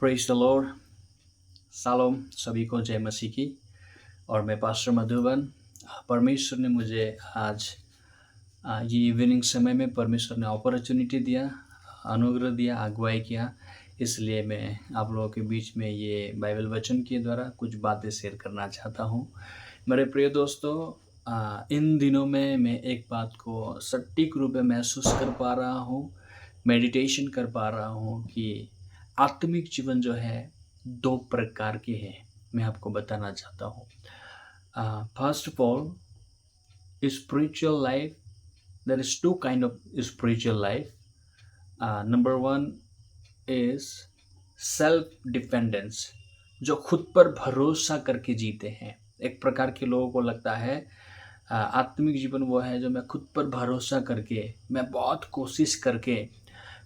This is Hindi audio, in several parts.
Praise the Lord. शालोम, सभी को जय मसीह की। और मैं पास्टर मधुबन। परमेश्वर ने मुझे आज ये इवनिंग समय में परमेश्वर ने अपॉर्चुनिटी दिया, अनुग्रह दिया, अगुवाई किया। इसलिए मैं आप लोगों के बीच में ये बाइबल वचन के द्वारा कुछ बातें शेयर करना चाहता हूँ। मेरे प्रिय दोस्तों, इन दिनों में मैं एक बात को सटीक रूप में महसूस कर पा रहा हूँ, मेडिटेशन कर पा रहा हूँ कि आत्मिक जीवन जो है दो प्रकार के हैं। मैं आपको बताना चाहता हूँ। First of all, spiritual life, there is two kind of spiritual life. Number one is self dependence, जो खुद पर भरोसा करके जीते हैं। एक प्रकार के लोगों को लगता है आत्मिक जीवन वो है जो मैं खुद पर भरोसा करके, मैं बहुत कोशिश करके,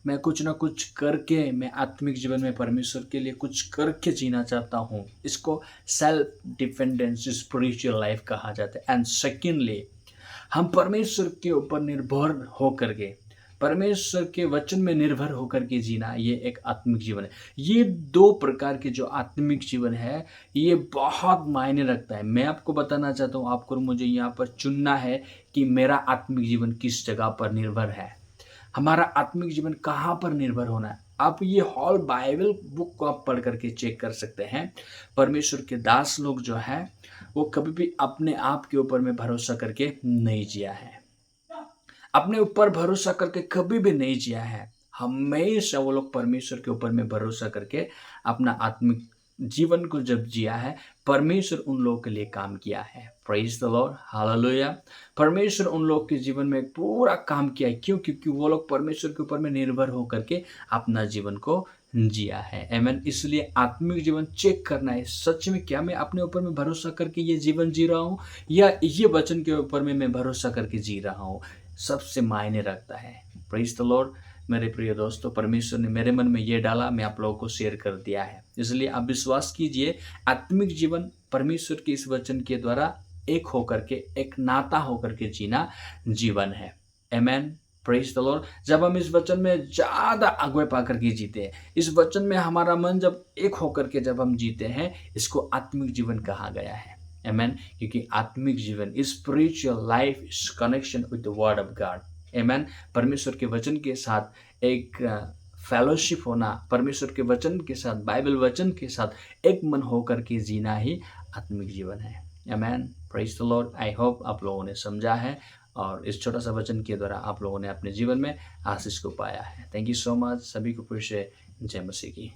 मैं कुछ ना कुछ करके मैं आत्मिक जीवन में परमेश्वर के लिए कुछ करके जीना चाहता हूँ। इसको सेल्फ डिपेंडेंस स्पिरिचुअल लाइफ कहा जाता है। एंड सेकेंडली, हम परमेश्वर के ऊपर निर्भर होकर के, परमेश्वर के वचन में निर्भर होकर के जीना, ये एक आत्मिक जीवन है। ये दो प्रकार के जो आत्मिक जीवन है, ये बहुत मायने रखता है। मैं आपको बताना चाहता हूँ, आपको मुझे यहाँ पर चुनना है कि मेरा आत्मिक जीवन किस जगह पर निर्भर है, हमारा आत्मिक जीवन कहाँ पर निर्भर होना है। आप ये हॉल बाइबल बुक को आप पढ़ करके चेक कर सकते हैं। परमेश्वर के दास लोग जो है वो कभी भी अपने आप के ऊपर में भरोसा करके नहीं जिया है, अपने ऊपर भरोसा करके कभी भी नहीं जिया है। हमेशा वो लोग परमेश्वर के ऊपर में भरोसा करके अपना आत्मिक जीवन को जब जिया है, परमेश्वर उन लोगों के लिए काम किया है। Praise the Lord, hallelujah. परमेश्वर उन लोगों के जीवन में पूरा काम किया है। क्यों? क्योंकि वो लोग परमेश्वर के ऊपर में निर्भर होकर के अपना जीवन को जिया है। आमीन। इसलिए आत्मिक जीवन चेक करना है, सच में क्या मैं अपने ऊपर में भरोसा करके ये जीवन जी रहा हूँ, या ये वचन के ऊपर में मैं भरोसा करके जी रहा हूँ, सबसे मायने रखता है। Praise the Lord. मेरे प्रिय दोस्तों, परमेश्वर ने मेरे मन में ये डाला, मैं आप लोगों को शेयर कर दिया है। इसलिए आप विश्वास कीजिए, आत्मिक जीवन परमेश्वर के इस वचन के द्वारा एक होकर के, एक नाता होकर के जीना जीवन है। आमेन। Praise the Lord. जब हम इस वचन में ज़्यादा अगुवाई पा करके जीते हैं, इस वचन में हमारा मन जब एक होकर के जब हम जीते हैं, इसको आत्मिक जीवन कहा गया है। आमेन। क्योंकि आत्मिक जीवन, spiritual life is connection with the word of God. Amen. परमेश्वर के वचन के साथ एक फेलोशिप होना, परमेश्वर के वचन के साथ, बाइबल वचन के साथ एक मन होकर के जीना ही आत्मिक जीवन है। Amen. Praise the Lord. I hope आप लोगों ने समझा है और इस छोटा सा वचन के द्वारा आप लोगों ने अपने जीवन में आशीष को पाया है। Thank you so much. सभी को फिर से जय मसीह की।